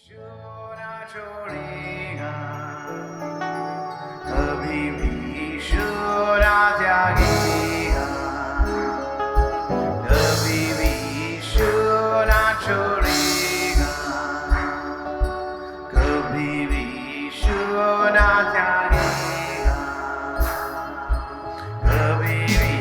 छोड़ा छोड़ेगा कभी भी शोरा त्यागेगा कभी भी शोरा छोड़ेगा कभी भी शोरा त्यागेगा कभी भी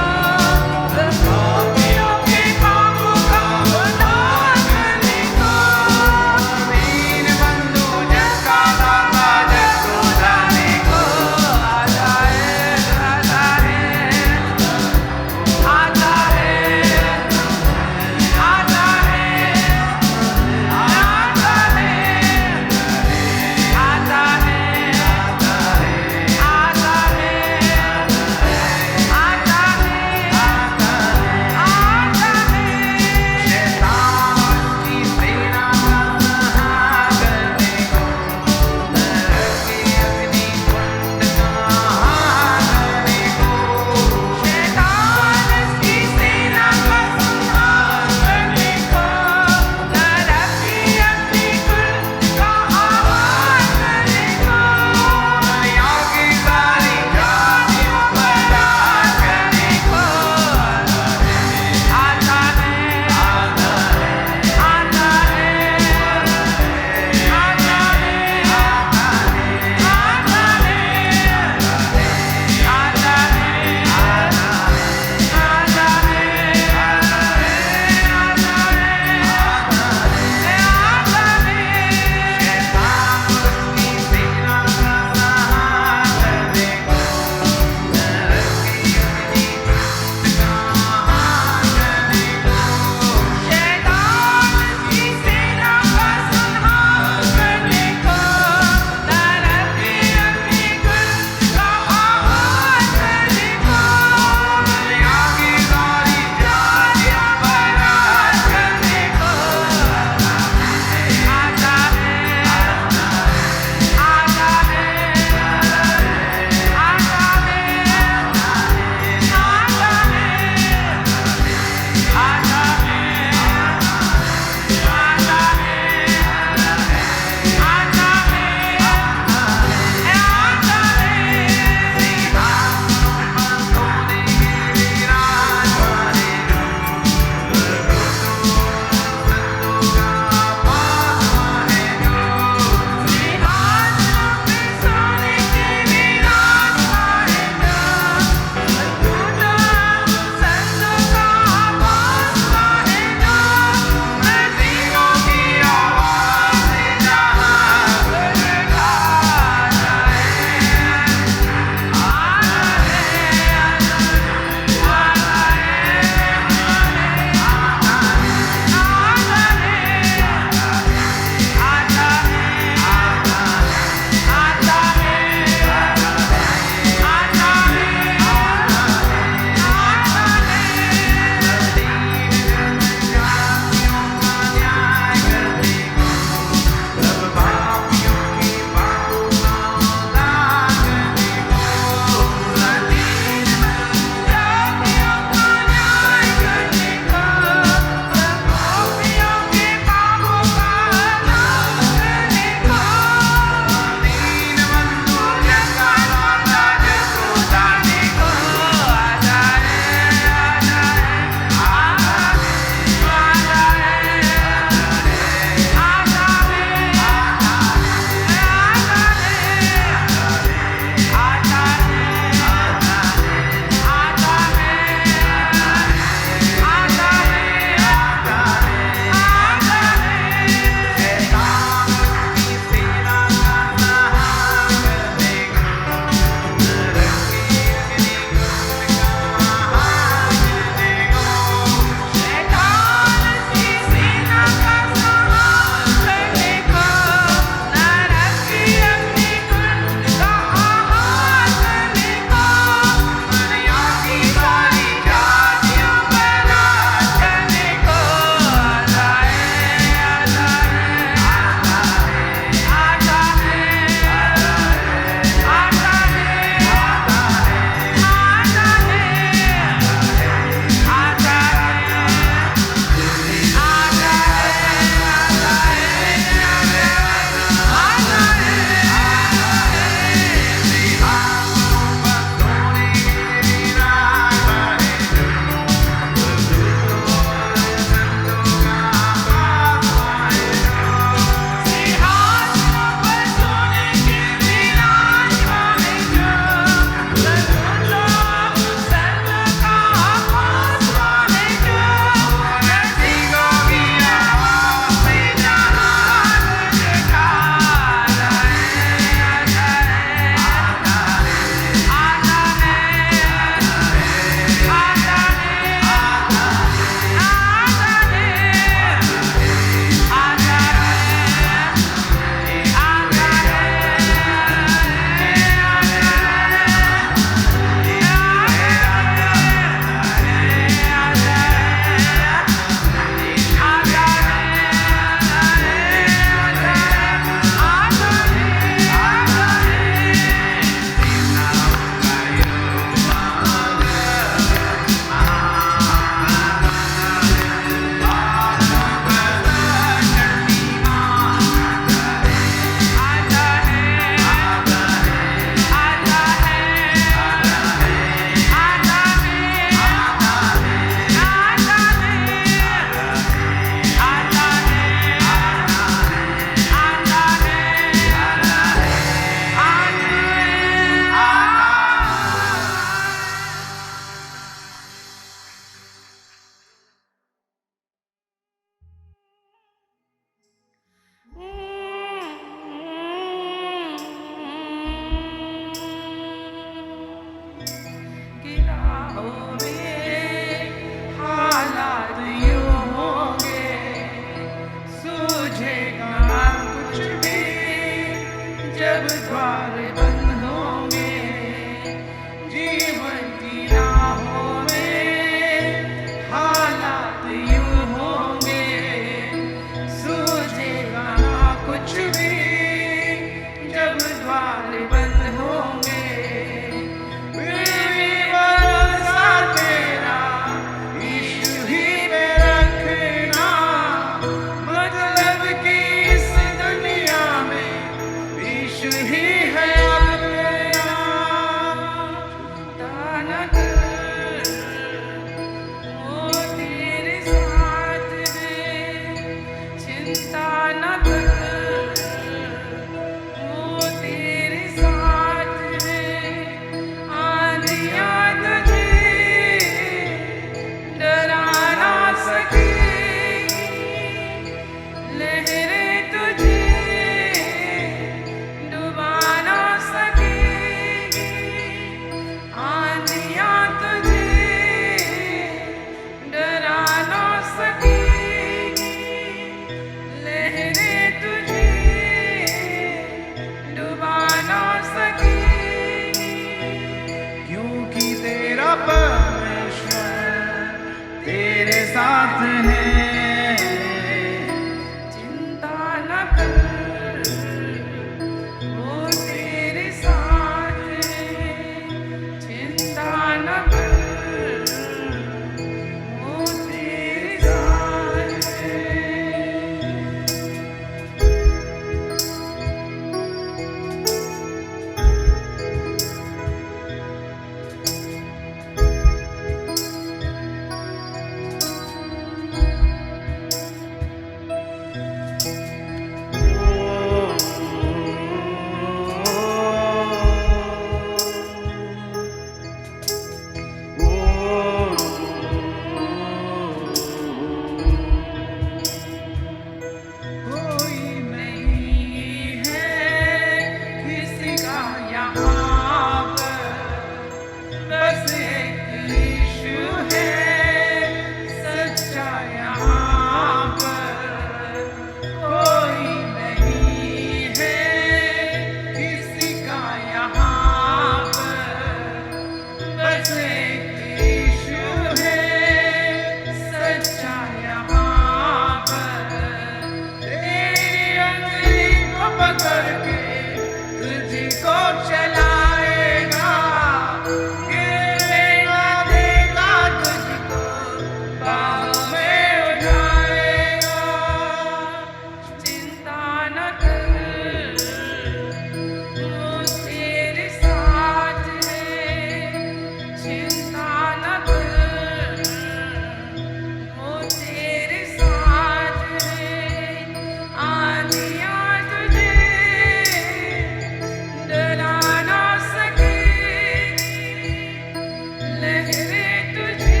लहरें तुझे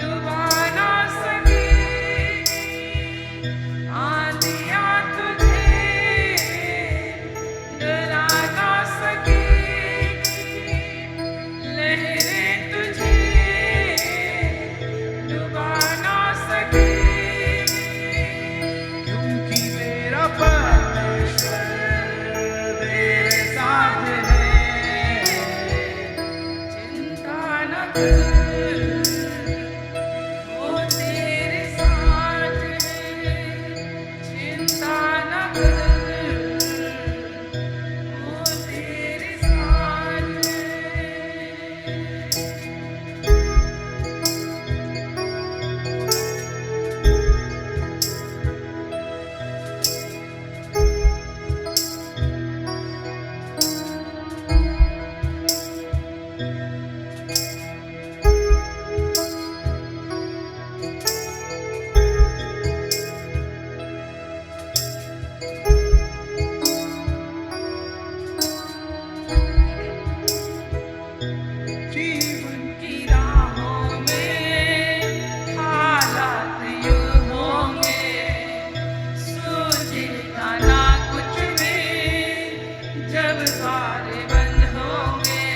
डुबा ना सकेगी, आंधियाँ तुझे डरा ना सकेगी, लहरें तुझे डुबा ना सकेगी, क्योंकि तेरा परमेश्वर तेरे साथ है। चिंता न कर, वो तेरे साथ है, चिंता न कर, वो तेरे साथ है। जीवन की राहों में हालात यूं होंगे, सूझेगा ना कुछ भी जब द्वार बंद होंगे,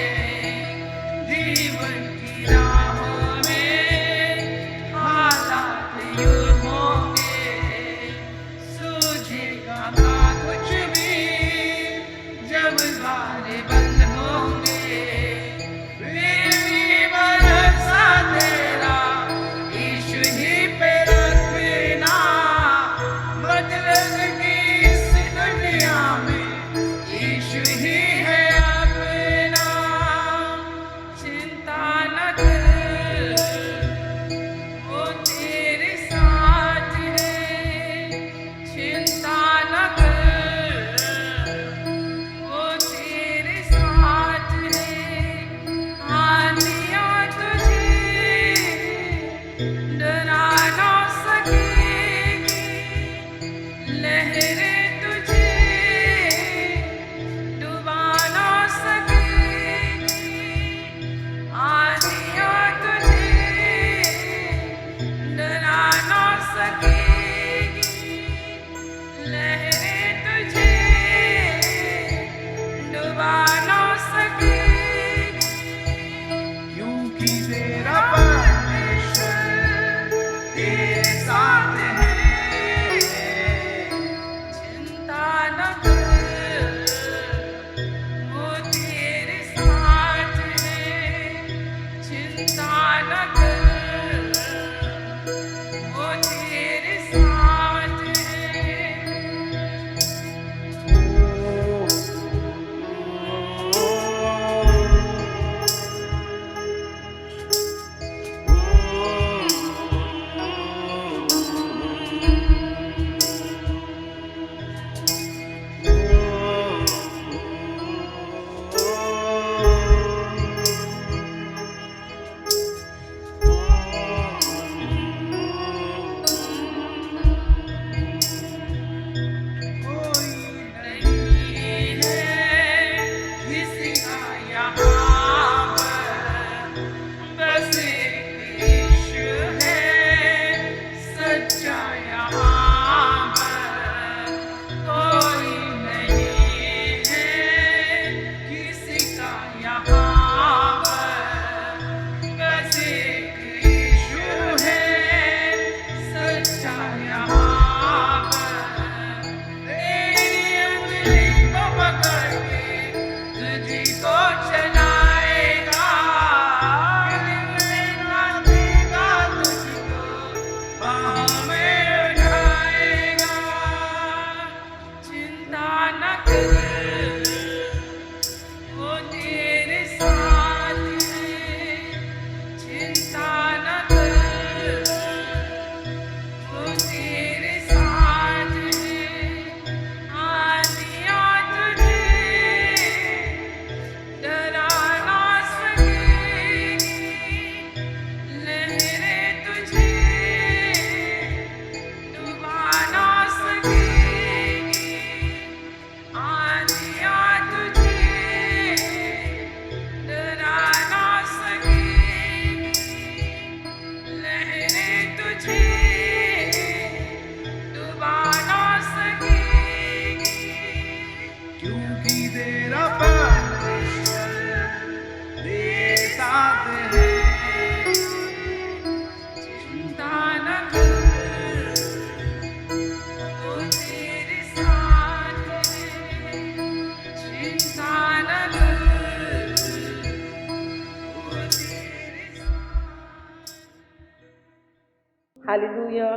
हालेलुया।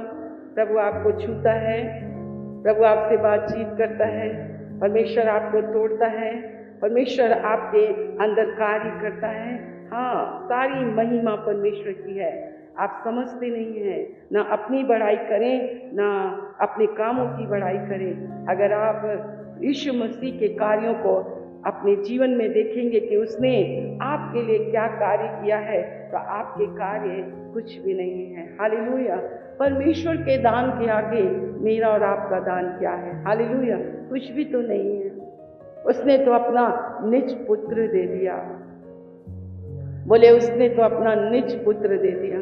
प्रभु आपको छूता है, प्रभु आपसे बातचीत करता है, परमेश्वर आपको तोड़ता है, परमेश्वर आपके अंदर कार्य करता है। हाँ, सारी महिमा परमेश्वर की है। आप समझते नहीं हैं, ना अपनी बड़ाई करें ना अपने कामों की बड़ाई करें। अगर आप यीशु मसीह के कार्यों को अपने जीवन में देखेंगे कि उसने आपके लिए क्या कार्य किया है, तो आपके कार्य कुछ भी नहीं है। हालेलुया। परमेश्वर के दान के आगे मेरा और आपका दान क्या है? हालेलुया। कुछ भी तो नहीं है। उसने तो अपना निज पुत्र दे दिया। बोले, उसने तो अपना निज पुत्र दे दिया,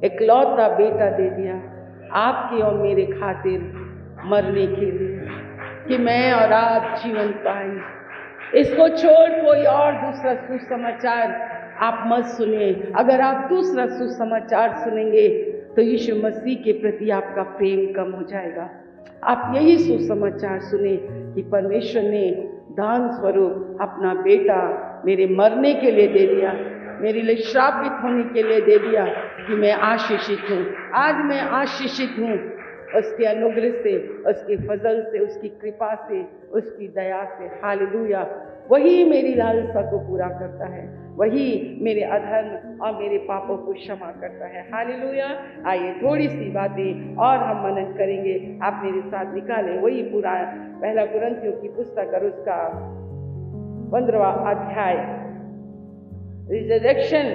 इकलौता बेटा दे दिया, आपके और मेरे खातिर मरने के लिए, कि मैं और आप जीवन पाए। इसको छोड़ कोई और दूसरा सुसमाचार आप मत सुनिए। अगर आप दूसरा सुसमाचार सुनेंगे तो यीशु मसीह के प्रति आपका प्रेम कम हो जाएगा। आप यही सुसमाचार सुने कि परमेश्वर ने दान स्वरूप अपना बेटा मेरे मरने के लिए दे दिया, मेरे लिए श्रापित होने के लिए दे दिया, कि मैं आशीषित हूँ। आज मैं आशीषित हूँ उसके अनुग्रह से, उसके फजल से, उसकी कृपा से, उसकी दया से। हालेलुया। वही मेरी लालसा को पूरा करता है, वही मेरे अधर्म और मेरे पापों को क्षमा करता है। हालेलुया। आइए थोड़ी सी बातें और हम मनन करेंगे। आप मेरे साथ निकालें वही पूरा पहला कुरिन्थियों की पुस्तक और उसका 15वां अध्याय। रिजरेक्शन,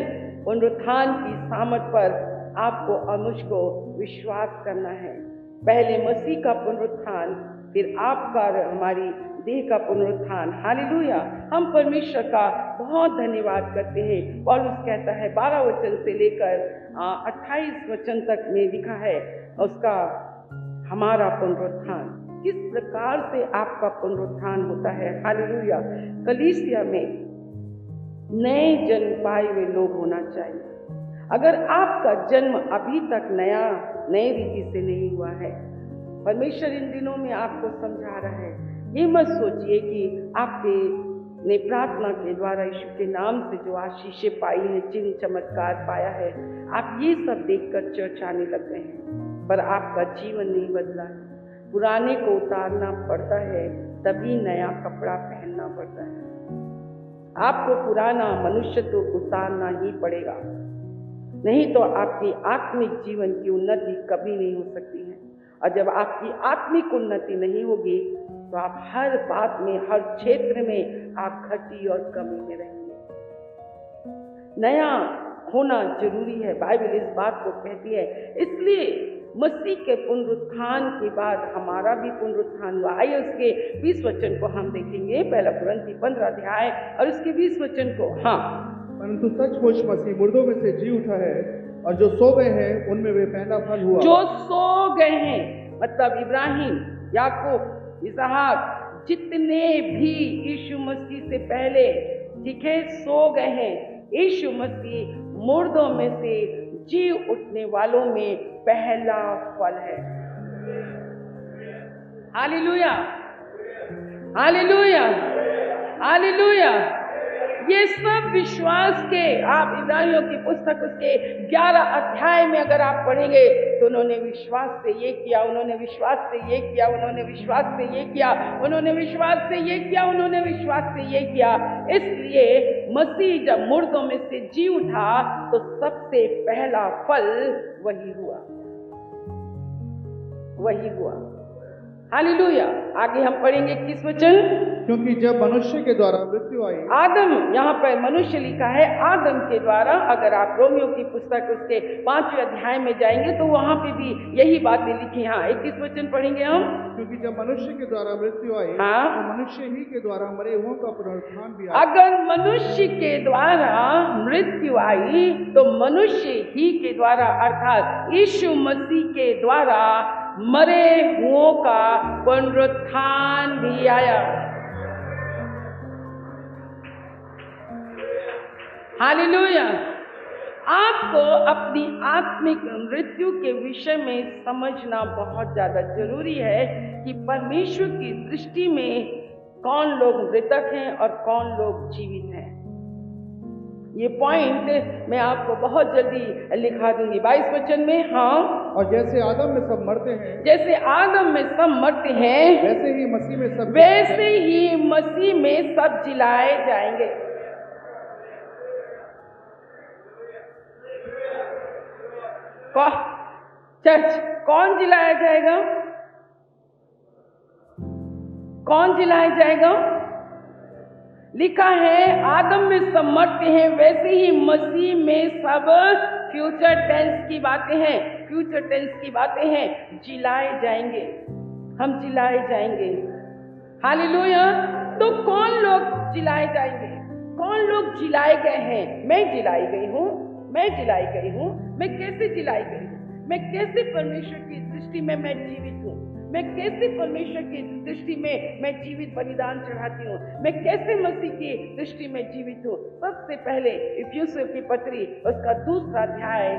पुनरुत्थान की सामर्थ पर आपको और मुझको विश्वास करना है। पहले मसीह का पुनरुत्थान, फिर आपका और हमारी देह का पुनरुत्थान। हालेलुया। हम परमेश्वर का बहुत धन्यवाद करते हैं। पौलुस कहता है 12 वचन से लेकर 28 वचन तक में लिखा है उसका हमारा पुनरुत्थान, किस प्रकार से आपका पुनरुत्थान होता है। हालेलुया। कलीसिया में नए जन्म पाए हुए लोग होना चाहिए। अगर आपका जन्म अभी तक नए रीति से नहीं हुआ है, परमेश्वर इन दिनों में आपको समझा रहा है। ये मत सोचिए कि आपके ने प्रार्थना के द्वारा यीशु के नाम से जो आशीषें पाई हैं, चिन्ह चमत्कार पाया है, आप ये सब देखकर चर्च आने लग गए हैं, पर आपका जीवन नहीं बदला है। पुराने को उतारना पड़ता है, तभी नया कपड़ा पहनना पड़ता है। आपको पुराना मनुष्य तो उतारना ही पड़ेगा, नहीं तो आपकी आत्मिक जीवन की उन्नति कभी नहीं हो सकती है। और जब आपकी आत्मिक उन्नति नहीं होगी तो आप हर बात में, हर क्षेत्र में आप घटी और कमी में रहेंगे। नया होना जरूरी है, बाइबल इस बात को कहती है। इसलिए मसीह के पुनरुत्थान के बाद हमारा भी पुनरुत्थान हुआ। आइए उसके 20 वचन को हम देखेंगे, पहला कुरिन्थी 15 अध्याय और उसके 20 वचन को। हाँ, परंतु सचमुच मसीह मुर्दों में से जी उठा है, और जो सो गए हैं उनमें वे पहला फल हुआ। जो सो गए हैं मतलब इब्राहिम, याकूब, इसहाक, जितने भी यीशु मसीह से पहले दिखे सो गए हैं। यीशु मसीह मुर्दों में से जी उठने वालों में पहला फल है। Hallelujah, hallelujah, hallelujah. ये सब विश्वास के, आप इब्रानियों की पुस्तक उसके 11 अध्याय में अगर आप पढ़ेंगे तो उन्होंने विश्वास से ये किया, उन्होंने विश्वास से ये किया, उन्होंने विश्वास से ये किया, उन्होंने विश्वास से ये किया, उन्होंने विश्वास से ये किया। इसलिए मसीह जब मुर्दों में से जी उठा तो सबसे पहला फल वही हुआ, वही हुआ। हालेलुया। आगे हम पढ़ेंगे 21 वचन। क्योंकि जब मनुष्य के द्वारा मृत्यु आई, आदम, यहाँ पर मनुष्य लिखा है, आदम के द्वारा। अगर आप रोमियो की पुस्तक उसके 5वें अध्याय में जाएंगे तो वहां पे भी यही बातें लिखी। हाँ, 21 वचन पढ़ेंगे हम। क्योंकि जब मनुष्य के द्वारा मृत्यु आई, हाँ, तो मनुष्य ही के द्वारा मरे हुओं का पुनरुत्थान भी आया। अगर मनुष्य के द्वारा मृत्यु आई तो मनुष्य ही के द्वारा अर्थात यीशु मसीह के द्वारा मरे हुओं का पुनरुत्थान भी आया। हालेलुया। आपको अपनी आत्मिक मृत्यु के विषय में समझना बहुत ज्यादा जरूरी है कि परमेश्वर की दृष्टि में कौन लोग मृतक हैं और कौन लोग जीवित हैं। ये पॉइंट मैं आपको बहुत जल्दी लिखा दूंगी। 22 वचन में, हाँ, और जैसे आदम में सब मरते हैं, जैसे आदम में सब मरते हैं, वैसे ही मसीह में सब वैसे ही मसीह में सब जिलाए जाएंगे। चर्च, कौन जिलाया जाएगा? कौन जिलाया जाएगा? लिखा है आदम में सब मरते हैं, वैसे ही मसीह में सब, फ्यूचर टेंस की बातें हैं, फ्यूचर टेंस की बातें हैं, जिलाए जाएंगे। हम जिलाए जाएंगे। हालेलुया। तो कौन लोग जिलाए जाएंगे? कौन लोग जिलाए गए हैं? मैं जिलाई गई हूँ, मैं जिलाई गई हूँ। मैं कैसे जिलाई गई हूँ? मैं कैसे परमेश्वर की दृष्टि में मैं जीवित हूँ? मैं कैसे परमेश्वर की दृष्टि में मैं जीवित बलिदान चढ़ाती हूँ? मैं कैसे मसीह की दृष्टि में जीवित हूँ? सबसे पहले इफिसियों की पत्री उसका 2 अध्याय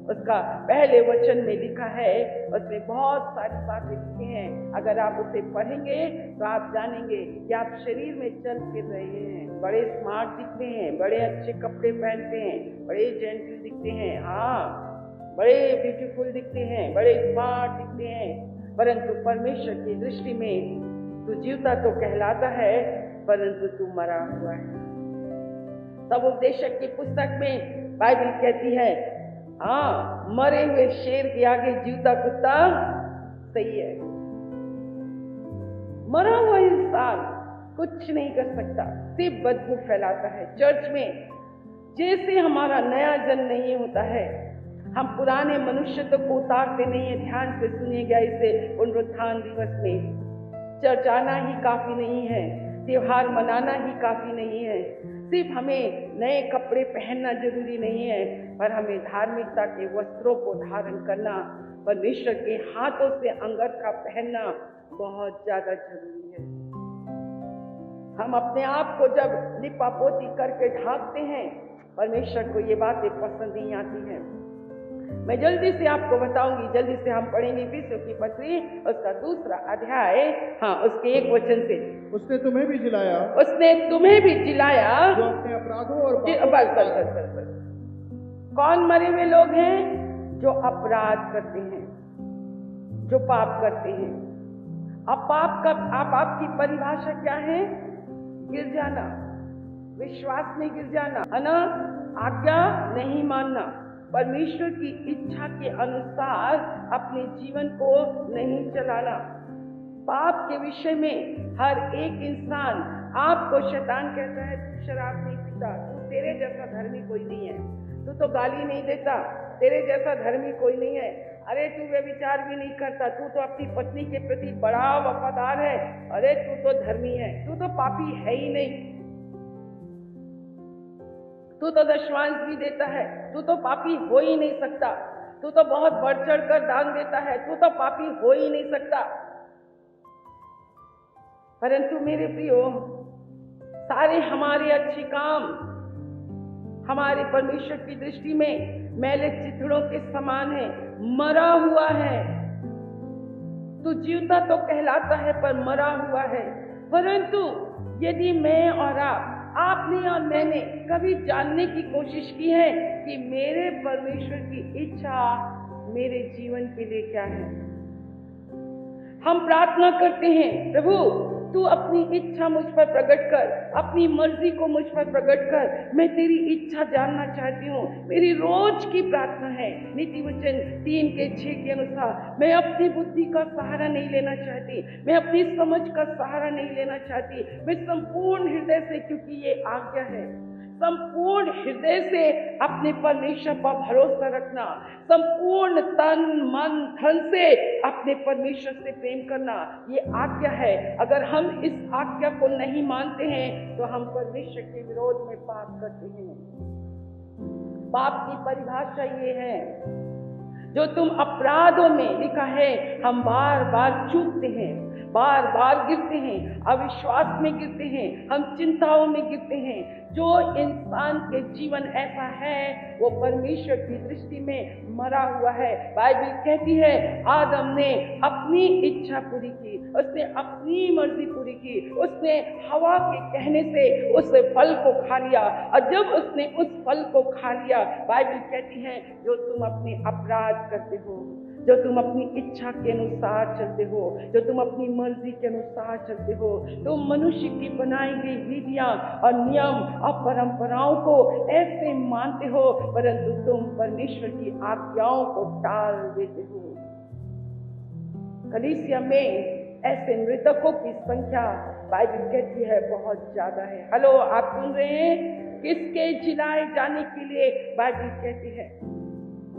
उसका पहले वचन में लिखा है, उसमें बहुत सारी बातें लिखी हैं। अगर आप उसे पढ़ेंगे तो आप जानेंगे कि आप शरीर में चल फिर रहे हैं, बड़े स्मार्ट दिखते हैं, बड़े अच्छे कपड़े पहनते हैं, बड़े जेंटल दिखते हैं, हाँ, बड़े ब्यूटीफुल दिखते हैं, बड़े स्मार्ट दिखते हैं, परंतु परमेश्वर की दृष्टि में तू जीवता तो कहलाता है, परंतु तू मरा हुआ है। तब उपदेशक की पुस्तक में बाइबल कहती है, हाँ, मरे हुए शेर के आगे जीवता कुत्ता सही है। मरा हुआ इंसान कुछ नहीं कर सकता, सिर्फ बदबू फैलाता है। चर्च में जैसे हमारा नया जन्म नहीं होता है, हम पुराने मनुष्यत्व को उतारते नहीं है। ध्यान से सुनिएगा, इसे पुनरुत्थान दिवस में चर्च आना ही काफी नहीं है, त्योहार मनाना ही काफी नहीं है, सिर्फ हमें नए कपड़े पहनना जरूरी नहीं है, पर हमें धार्मिकता के वस्त्रों को धारण करना, परमेश्वर के हाथों से अंगरखा पहनना बहुत ज्यादा जरूरी है। हम अपने आप को जब लिपा पोती करके ढांकते हैं, परमेश्वर को ये बातें पसंद नहीं आती हैं। मैं जल्दी से आपको बताऊंगी, जल्दी से हम पढ़ेंगे इफिसियों की पत्री उसका 2 अध्याय, हाँ, उसके 1 वचन से। उसने तुम्हें भी जिलाया, उसने तुम्हें भी जिलाया जो अपने अपराधों और बस। कौन मरे हुए लोग हैं? जो अपराध करते हैं, जो पाप करते हैं। अब पाप की परिभाषा क्या है? गिर जाना, विश्वास में गिर जाना, है ना, आज्ञा नहीं मानना, परमेश्वर की इच्छा के अनुसार अपने जीवन को नहीं चलाना। पाप के विषय में हर एक इंसान, आपको शैतान कहता है तू शराब नहीं पीता, तू तेरे जैसा धर्मी कोई नहीं है, तू तो गाली नहीं देता, तेरे जैसा धर्मी कोई नहीं है, अरे तू व्यभिचार भी नहीं करता, तू तो अपनी पत्नी के प्रति बड़ा वफादार है, अरे तू तो धर्मी है, तू तो पापी है ही नहीं, तू तो दशमांश भी देता है, तू तो पापी हो ही नहीं सकता, तू तो बहुत बढ़ चढ़ कर दान देता है, तू तो पापी हो ही नहीं सकता। परंतु मेरे प्रियो, सारे हमारे अच्छे काम हमारे परमेश्वर की दृष्टि में मैले चिथड़ों के समान है, मरा हुआ है। तू जीवता तो कहलाता है पर मरा हुआ है। परंतु यदि मैं और आपने और मैंने कभी जानने की कोशिश की है कि मेरे परमेश्वर की इच्छा मेरे जीवन के लिए क्या है? हम प्रार्थना करते हैं, प्रभु तू अपनी इच्छा मुझ पर प्रकट कर, अपनी मर्जी को मुझ पर प्रकट कर, मैं तेरी इच्छा जानना चाहती हूँ। मेरी रोज की प्रार्थना है, नीति वचन 3:6 के अनुसार, मैं अपनी बुद्धि का सहारा नहीं लेना चाहती, मैं अपनी समझ का सहारा नहीं लेना चाहती, मैं संपूर्ण हृदय से, क्योंकि ये आज्ञा है, संपूर्ण हृदय से अपने परमेश्वर पर भरोसा रखना, संपूर्ण तन मन धन से अपने परमेश्वर से प्रेम करना, ये आज्ञा है। अगर हम इस आज्ञा को नहीं मानते हैं तो हम परमेश्वर के विरोध में पाप करते हैं। पाप की परिभाषा ये है, जो तुम अपराधों में लिखा है हम बार बार चूकते हैं, बार बार गिरते हैं, अविश्वास में गिरते हैं, हम चिंताओं में गिरते हैं। जो इंसान के जीवन ऐसा है वो परमेश्वर की दृष्टि में मरा हुआ है। बाइबल कहती है आदम ने अपनी इच्छा पूरी की, उसने अपनी मर्जी पूरी की, उसने हवा के कहने से उस फल को खा लिया, और जब उसने उस फल को खा लिया, बाइबल कहती है जो तुम अपने अपराध करते हो, जो तुम अपनी इच्छा के अनुसार चलते हो, जो तुम अपनी मर्जी के अनुसार चलते हो, तुम मनुष्य की बनाई गई विधियां और नियम और परंपराओं को ऐसे मानते हो, परंतु तुम परमेश्वर की आज्ञाओं को टाल देते हो। कलीसिया में ऐसे मृतकों की संख्या बाइबल कहती है बहुत ज्यादा है। हेलो, आप सुन रहे हैं? किसके जिलाए जाने के लिए बाइबल कहती है?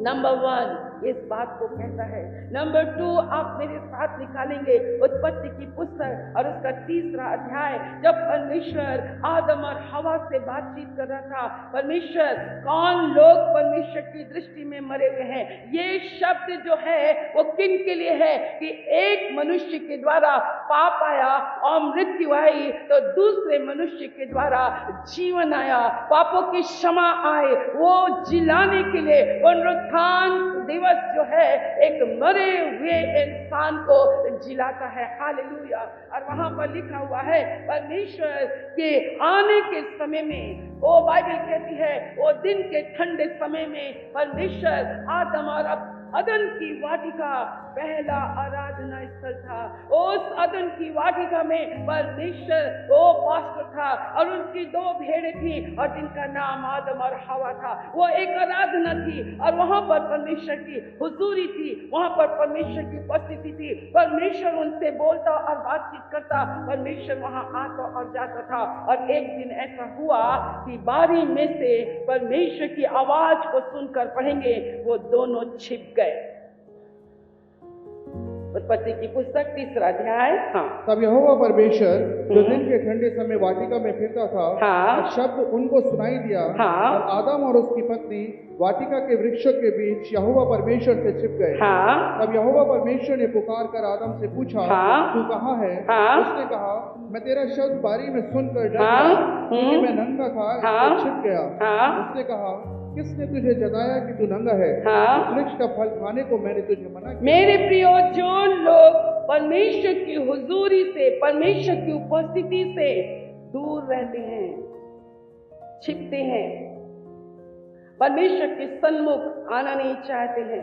नंबर 1 इस बात को कहता है। नंबर 2 आप मेरे साथ निकालेंगे उत्पत्ति की पुस्तक और उसका 3रा अध्याय। जब परमेश्वर आदम और हवा से बातचीत कर रहा था, परमेश्वर कौन लोग परमेश्वर की दृष्टि में मरे हुए हैं, ये शब्द जो है वो किन के लिए है कि एक मनुष्य के द्वारा पाप आया और मृत्यु आई, तो दूसरे मनुष्य के द्वारा जीवन आया, पापों की क्षमा आए, वो जिलाने के लिए पुनरुत्थान दिवस जो है एक मरे हुए इंसान को जिलाता है। हालेलुया। और वहां पर लिखा हुआ है परमेश्वर के आने के समय में, वो बाइबल कहती है वो दिन के ठंडे समय में परमेश्वर आदम और अदन की वाटिका पहला आराधना स्थल था। उस अदन की वाटिका में परमेश्वर वो पास्टर था और उनकी 2 भेड़ें थी और जिनका नाम आदम और हवा था। वो एक आराधना थी और वहां पर परमेश्वर की हुजूरी थी, वहां पर परमेश्वर की उपस्थिति थी। परमेश्वर उनसे बोलता और बातचीत करता, परमेश्वर वहां आता और जाता था। और एक दिन ऐसा हुआ कि बारी में से परमेश्वर की आवाज को सुनकर, पढ़ेंगे, वो दोनों छिप गए। उत्पत्ति की पुस्तक 3रा अध्याय। हाँ। तब यहोवा परमेश्वर जो दिन के ठंडे समय वाटिका में फिरता था, हाँ। शब्द उनको सुनाई दिया, हाँ। और आदम और उसकी पत्नी वाटिका के वृक्षों के बीच यहोवा परमेश्वर से छिप गए। हाँ। तब यहोवा परमेश्वर ने पुकार कर आदम से पूछा, हाँ। तू कहाँ है? हाँ। उसने कहा, मैं तेरा शब्द बारी में सुनकर डर हाँ। गया, क्योंकि मैं नंगा था, हाँ। इसलिए छिप गया। हाँ। उसने कहा, किसने तुझे जताया कि तू नंगा है? हाँ। इस वृक्ष का फल खाने को मैंने तुझे मना किया। मेरे प्रियो, जो लोग परमेश्वर की हुजूरी से, परमेश्वर की उपस्थिति से दूर रहते हैं, छिपते हैं, परमेश्वर के सन्मुख आना नहीं चाहते हैं,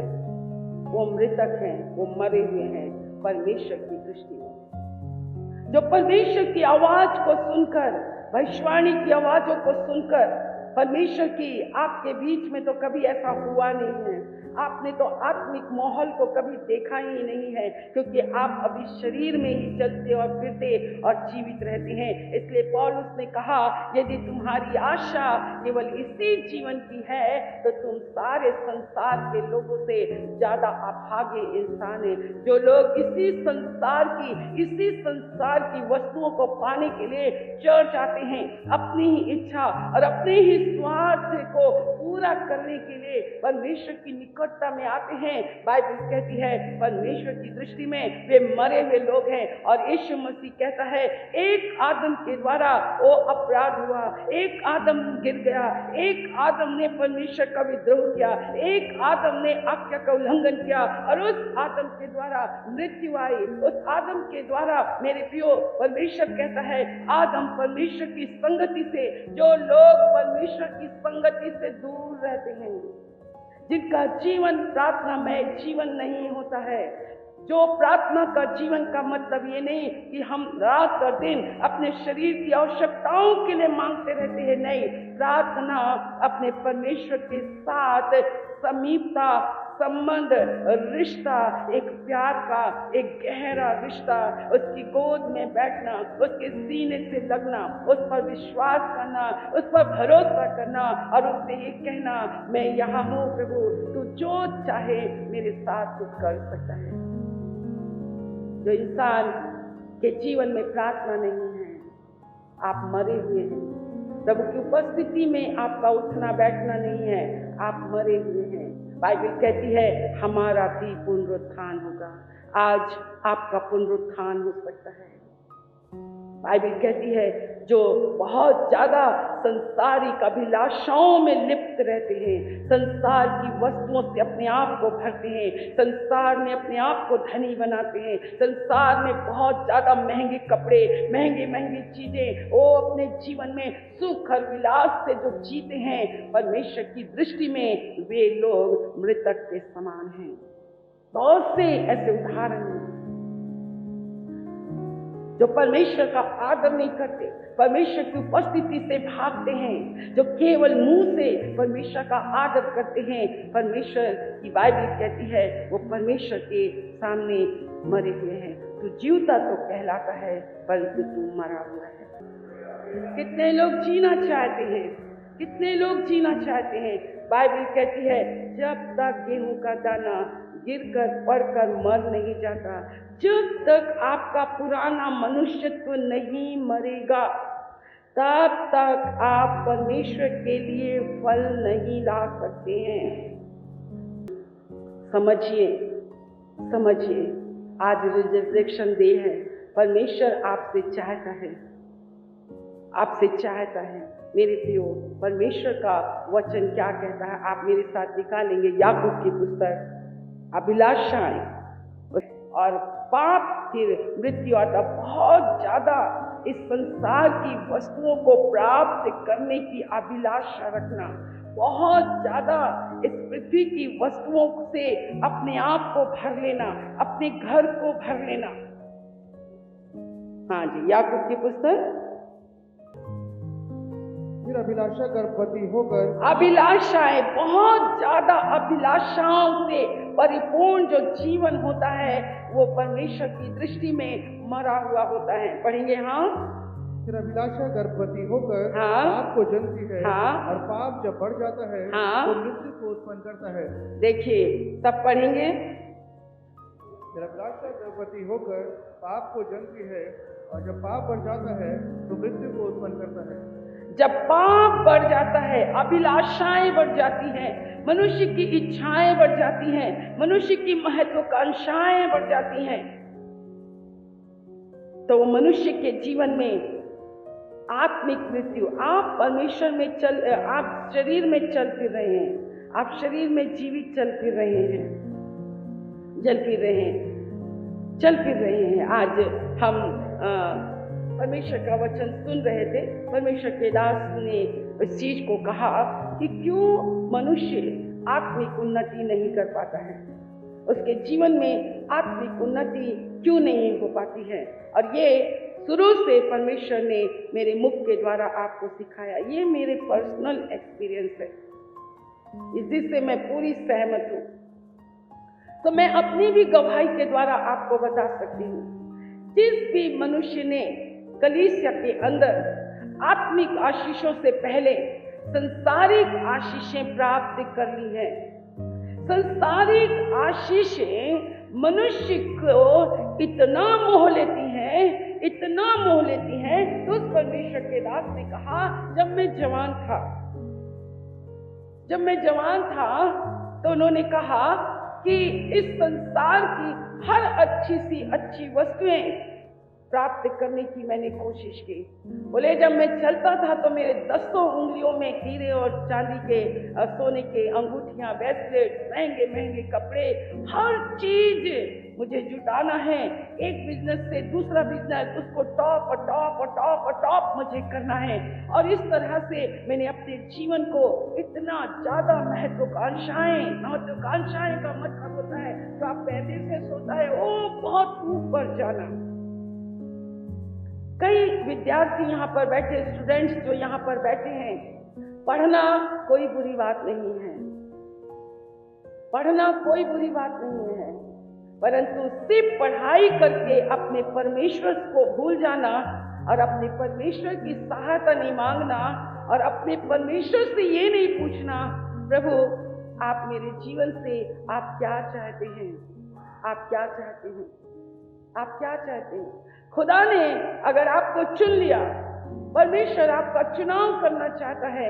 वो मृतक हैं, वो मरे हुए हैं परमेश्वर की दृष्टि में। जो परमेश्वर की आवाज को सुनकर, भविष्यवाणी की आवाजों को सुनकर, परमेश्वर की आपके बीच में तो कभी ऐसा हुआ नहीं है, आपने तो आत्मिक माहौल को कभी देखा ही नहीं है, क्योंकि आप अभी शरीर में ही चलते और फिरते और जीवित रहते हैं। इसलिए पौलुस ने कहा, यदि तुम्हारी आशा केवल इसी जीवन की है तो तुम सारे संसार के लोगों से ज्यादा अभागे इंसान हैं। जो लोग इसी संसार की वस्तुओं को पाने के लिए चढ़ जाते हैं, अपनी ही इच्छा और अपने ही स्वार्थ को पूरा करने के लिए परमेश्वर की निकटता में आते हैं, बाइबल कहती है परमेश्वर की दृष्टि में वे मरे हुए लोग हैं। और यीशु मसीह कहता है, एक आदम के द्वारा वो अपराध हुआ, एक आदम गिर गया, एक आदम ने परमेश्वर का विद्रोह किया, एक आदम ने आज्ञा का उल्लंघन किया और उस आदम के द्वारा मृत्यु आई। उस आदम के द्वारा मेरे प्रियो, परमेश्वर कहता है आदम परमेश्वर की संगति से, जो लोग परमेश्वर की संगति से दूर रहते हैं, जिनका जीवन प्रार्थना में जीवन नहीं होता है, जो प्रार्थना का जीवन का मतलब ये नहीं कि हम रात और दिन अपने शरीर की आवश्यकताओं के लिए मांगते रहते हैं, नहीं, प्रार्थना अपने परमेश्वर के साथ समीपता, संबंध, रिश्ता, एक प्यार का एक गहरा रिश्ता, उसकी गोद में बैठना, उसके सीने से लगना, उस पर विश्वास करना, उस पर भरोसा करना और उससे ये कहना, मैं यहाँ हूँ प्रभु, तू जो चाहे मेरे साथ तू कर सकता है। जो इंसान के जीवन में प्रार्थना नहीं है, आप मरे हुए हैं। प्रभु की उपस्थिति में आपका उठना बैठना नहीं है, आप मरे हुए हैं। बाइबल कहती है हमारा भी पुनरुत्थान होगा। आज आपका पुनरुत्थान हो सकता है। बाइबल कहती है जो बहुत ज्यादा संसारिक अभिलाषाओं में लिप्त रहते हैं, संसार की वस्तुओं से अपने आप को भरते हैं, संसार में अपने आप को धनी बनाते हैं, संसार में बहुत ज्यादा महंगे कपड़े, महंगी महंगी चीजें, वो अपने जीवन में सुख और विलास से जो जीते हैं, परमेश्वर की दृष्टि में वे लोग मृतक के समान हैं। बहुत से ऐसे उदाहरण हैं जो परमेश्वर का आदर नहीं करते, परमेश्वर की उपस्थिति से भागते हैं, जो केवल मुंह से परमेश्वर का आदर करते हैं। परमेश्वर की बाइबल कहती है वो परमेश्वर के सामने मरे हुए हैं। तू जीवता तो कहलाता है परंतु तू मरा हुआ है। कितने लोग जीना चाहते हैं, कितने लोग जीना चाहते हैं। बाइबल कहती है जब तक गेहूं का दाना गिरकर पड़कर मर नहीं जाता, जब तक आपका पुराना मनुष्यत्व नहीं मरेगा, तब तक आप परमेश्वर के लिए फल नहीं ला सकते हैं। समझिए, समझिए, आज रिजरेक्शन डे है। परमेश्वर आपसे चाहता है, आपसे चाहता है। मेरे प्रियो, परमेश्वर का वचन क्या कहता है, आप मेरे साथ निकालेंगे याकूब की पुस्तक, अभिलाषाएं और पाप, फिर मृत्यु आता। बहुत ज्यादा इस संसार की वस्तुओं को प्राप्त करने की अभिलाषा रखना, बहुत ज्यादा इस पृथ्वी की वस्तुओं से अपने आप को भर लेना, अपने घर को भर लेना। हाँ जी, याकूब की पुस्तक। फिर अभिलाषा गर्भवती होकर, अभिलाषाएं, बहुत ज्यादा अभिलाषाओं से परिपूर्ण जो जीवन होता है वो परमेश्वर की दृष्टि में मरा हुआ होता है। पढ़ेंगे। हाँ, फिर अभिलाषा गर्भवती होकर हाँ, पाप को जन्मती है, हाँ, और पाप जब बढ़ जाता है हाँ, तो मृत्यु को उत्पन्न करता है। देखिए, सब पढ़ेंगे। फिर अभिलाषा गर्भवती होकर पाप को जन्मती है, और जब पाप बढ़ जाता है तो मृत्यु को उत्पन्न करता है। जब पाप बढ़ जाता है, अभिलाषाएं बढ़ जाती हैं, मनुष्य की इच्छाएं बढ़ जाती हैं, मनुष्य की महत्वाकांक्षाएं बढ़ जाती हैं, तो वो मनुष्य के जीवन में आत्मिक मृत्यु, आप परमेश्वर में आप शरीर में चल फिर रहे हैं, आप शरीर में जीवित चल फिर रहे हैं, चल फिर रहे हैं, चल फिर रहे हैं। आज हम परमेश्वर का वचन सुन रहे थे। परमेश्वर के दास ने इस चीज को कहा कि क्यों मनुष्य आत्मिक उन्नति नहीं कर पाता है, उसके जीवन में आत्मिक उन्नति क्यों नहीं हो पाती है। और ये शुरू से परमेश्वर ने मेरे मुख के द्वारा आपको सिखाया। ये मेरे पर्सनल एक्सपीरियंस है, जिससे मैं पूरी सहमत हूँ। तो मैं अपनी भी गवाही के द्वारा आपको बता सकती हूँ, जिस भी मनुष्य ने कलीसिया के अंदर आत्मिक आशीषों से पहले संसारिक आशीषें प्राप्त कर ली हैं, संसारिक आशीषें मनुष्य को इतना मोह लेती हैं, इतना मोह लेती हैं। तो उस परमेश्वर के दास ने कहा, जब मैं जवान था तो उन्होंने कहा कि इस संसार की हर अच्छी सी अच्छी वस्तुएं प्राप्त करने की मैंने कोशिश की। बोले जब मैं चलता था तो मेरे 10 उंगलियों में हीरे और चांदी के, सोने के अंगूठियां, ब्रेसलेट, महंगे महंगे कपड़े, हर चीज मुझे जुटाना है। एक बिजनेस से दूसरा बिजनेस, उसको टॉप और टॉप और टॉप और टॉप मुझे करना है। और इस तरह से मैंने अपने जीवन को इतना ज्यादा महत्वाकांक्षाएं का मतलब होता है जो आप पहले से सोता है वो बहुत ऊपर जाना। कई विद्यार्थी यहाँ पर बैठे, स्टूडेंट्स जो यहाँ पर बैठे हैं, पढ़ना कोई बुरी बात नहीं है, पढ़ना कोई बुरी बात नहीं है, परंतु सिर्फ पढ़ाई करके अपने परमेश्वर को भूल जाना और अपने परमेश्वर की सहायता नहीं मांगना और अपने परमेश्वर से ये नहीं पूछना, प्रभु आप मेरे जीवन से आप क्या चाहते हैं, आप क्या चाहते हैं, आप क्या चाहते हैं। खुदा ने अगर आपको चुन लिया, परमेश्वर आपका चुनाव करना चाहता है,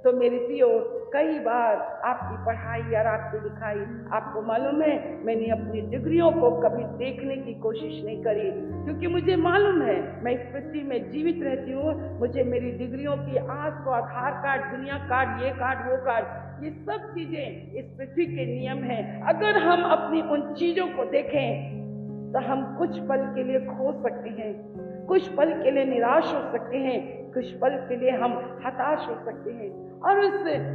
तो मेरे प्रियो कई बार आपकी पढ़ाई और आपकी लिखाई, आपको मालूम है मैंने अपनी डिग्रियों को कभी देखने की कोशिश नहीं करी, क्योंकि मुझे मालूम है मैं इस पृथ्वी में जीवित रहती हूँ। मुझे मेरी डिग्रियों की आस को आधार कार्ड, दुनिया कार्ड, ये कार्ड, वो कार्ड, ये सब चीजें इस पृथ्वी के नियम हैं। अगर हम अपनी उन चीजों को देखें तो हम कुछ पल के लिए खो सकते हैं, कुछ पल के लिए निराश हो सकते हैं, कुछ पल के लिए हम हताश हो सकते हैं। और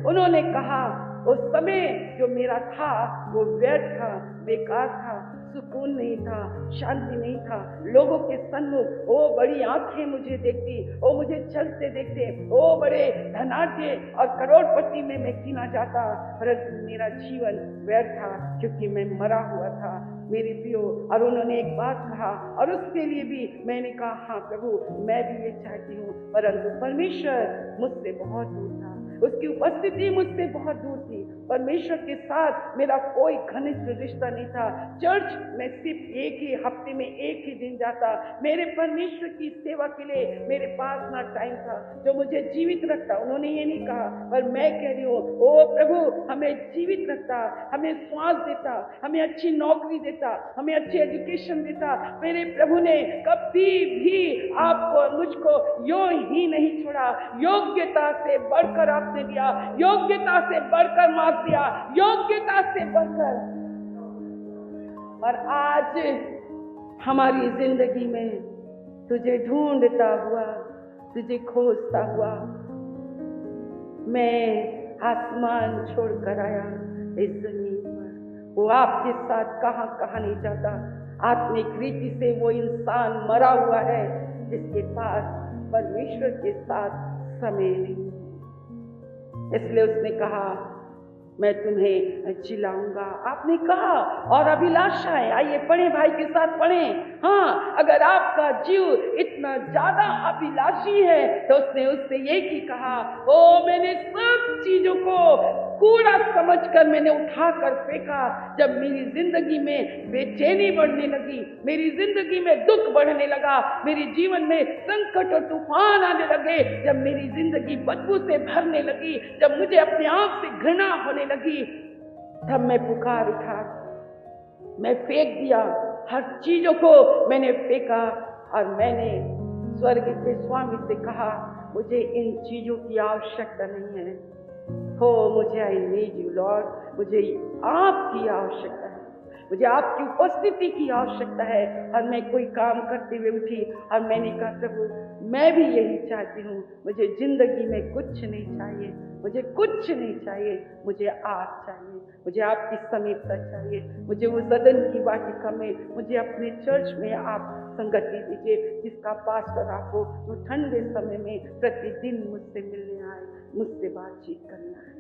उन्होंने कहा उस समय जो मेरा था वो व्यर्थ था, बेकार था, सुकून नहीं था, शांति नहीं था। लोगों के सन्मुख वो बड़ी आंखें मुझे देखती, वो मुझे चलते देखते, वो बड़े धनाढ्य और करोड़पति में मैं गिना जाता, परंतु मेरा जीवन व्यर्थ था क्योंकि मैं मरा हुआ था मेरे प्रियो। और उन्होंने एक बात कहा और उसके लिए भी मैंने कहा हाँ प्रभु मैं भी ये चाहती हूँ, परंतु परमेश्वर मुझसे बहुत दूर था, उसकी उपस्थिति मुझसे बहुत दूर थी। परमेश्वर के साथ मेरा कोई घनिष्ठ रिश्ता नहीं था। चर्च में सिर्फ एक ही हफ्ते में एक ही दिन जाता। मेरे परमेश्वर की सेवा के लिए मेरे पास ना टाइम था जो मुझे जीवित रखता। उन्होंने ये नहीं कहा, पर मैं कह रही हूँ ओ प्रभु हमें जीवित रखता, हमें श्वास देता, हमें अच्छी नौकरी देता, हमें अच्छी एजुकेशन देता। मेरे प्रभु ने कभी भी आपको मुझको यूं ही नहीं छोड़ा। योग्यता से बढ़कर आपने दिया, योग्यता से बढ़कर मार्क्स दिया, योग्यता से बढ़कर। और आज हमारी जिंदगी में तुझे ढूंढता हुआ, तुझे खोजता हुआ मैं आसमान छोड़कर आया इस जमीन पर। वो आपके साथ कहाँ कहाँ नहीं जाता। आत्मिक रीति से वो इंसान मरा हुआ है जिसके पास परमेश्वर के साथ समय नहीं। इसलिए उसने कहा मैं तुम्हें जिलाऊंगा। आपने कहा और अभिलाषाएं, आइए पढ़े भाई के साथ पढ़े। हाँ, अगर आपका जीव इतना ज्यादा अभिलाषी है तो उसने उससे ये ही कहा, ओ मैंने सब चीजों को कूड़ा समझकर मैंने उठाकर फेंका। जब मेरी जिंदगी में बेचैनी बढ़ने लगी, मेरी जिंदगी में दुख बढ़ने लगा, मेरे जीवन में संकट और तूफान आने लगे, जब मेरी जिंदगी बदबू से भरने लगी, जब मुझे अपने आप से घृणा होने लगी, तब मैं पुकार उठा, मैं फेंक दिया। हर चीजों को मैंने फेंका और मैंने स्वर्ग के स्वामी से कहा मुझे इन चीजों की आवश्यकता नहीं है। हो मुझे आई नीड यू लॉर्ड, मुझे आपकी आवश्यकता है, मुझे आपकी उपस्थिति की आवश्यकता है। और मैं कोई काम करते हुए उठी और मैंने कहा प्रभु मैं भी यही चाहती हूँ, मुझे जिंदगी में कुछ नहीं चाहिए, मुझे कुछ नहीं चाहिए, मुझे आप चाहिए, मुझे आपकी समीपता चाहिए, मुझे वो सदन की वाटिका में, मुझे अपने चर्च में आप संगति दीजिए जिसका पास्टर आपको वो ठंडे समय में प्रतिदिन मुझसे मिलने आए, मुझसे बातचीत करना है।